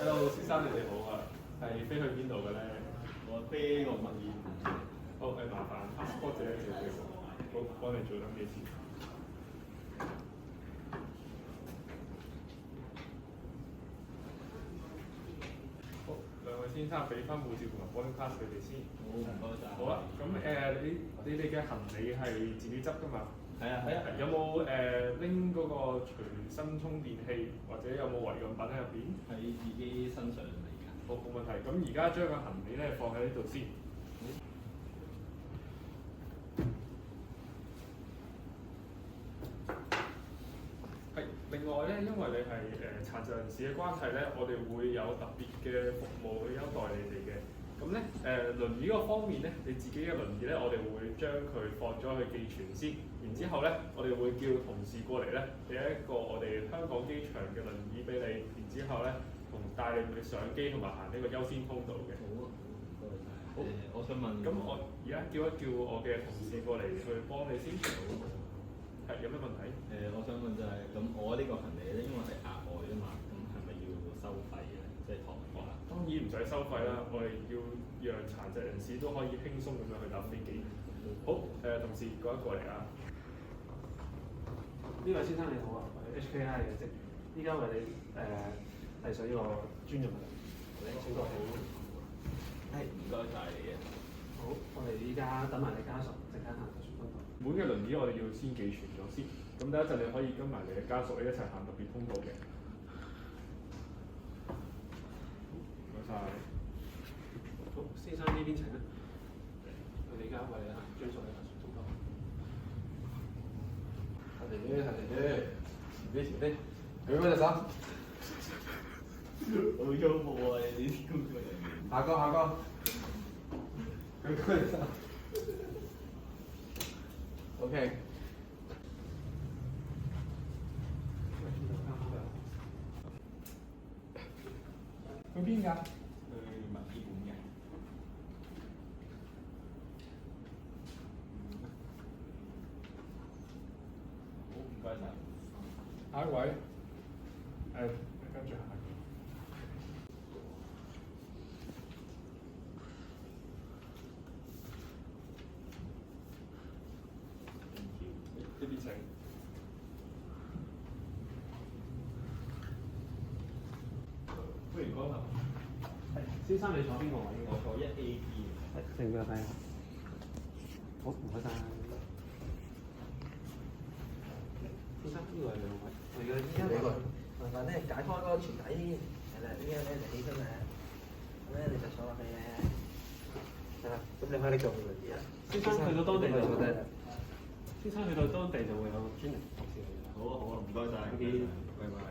Hello，先生你哋好啊，係飛去邊度嘅咧？我飛個墨爾本。好麻煩 passport 借一借俾我，好幫你做登記先。好，兩位先生俾翻護照同埋 boarding pass 你哋先。好，唔該晒。好啊，咁你哋嘅行李係自己執㗎嘛？係啊係啊。有冇拎嗰個隨身充電器，或者有冇違禁品喺入邊？喺自己身上嚟㗎。好，冇問題。咁而家將個行李咧放喺呢度先。係。另外咧，因為你係殘疾人士嘅關係咧，我哋會有特別嘅服務去優待你哋嘅。咁咧輪椅嗰方面咧，你自己嘅輪椅咧，我哋會將佢放咗去寄存先。然之後咧，我哋會叫同事過嚟咧，俾一個我哋香港機場嘅輪椅俾你。然之後咧，帶你去上機同埋行呢個優先通道嘅。好啊，唔該晒。好，我想問。咁我而家叫一叫我嘅同事過嚟去幫你先。係有咩問題？我想問就係、咁，我呢個行李咧，因為係額外啊嘛，咁係咪要收費嘅？即係托運價。當然唔使收費啦，我哋要讓殘疾人士都可以輕鬆咁樣去搭飛機。好，同事過一過嚟啊！呢位先生你好啊，我係 HKI 嘅職員，依家為你遞上呢個專用嘅，請過嚟。係，唔該晒你嘅。好，我哋依家等埋你家屬，陣間行特殊通道。本嘅輪椅我哋要先寄存咗先，咁第一陣你可以跟埋你嘅家屬一齊行特別通道嘅。唔該晒。好，先生呢邊請啦。我哋而家為你行專屬嘅特殊通道。下地啲，下地啲，前啲，舉嗰隻手。好幽默啊！你啲工作人員。下個，舉嗰隻手。OK。去邊㗎？去墨爾本嘅。好，唔該晒。下一位，跟住下一個。呢邊請。歡迎光臨。先生你坐邊個位？我坐1A B。成個睇下。好，唔該晒。先生，呢個係兩位。我而家依家麻煩咧解開嗰個船底，係啦，呢樣咧就起身啦，咁咧你就坐落去咧，係啦，咁你可以拎做個輪椅啦。先生去到當地就坐低啦。先生去到當地就會有專人服侍你啦。好啊好啊，唔該晒。見。拜拜。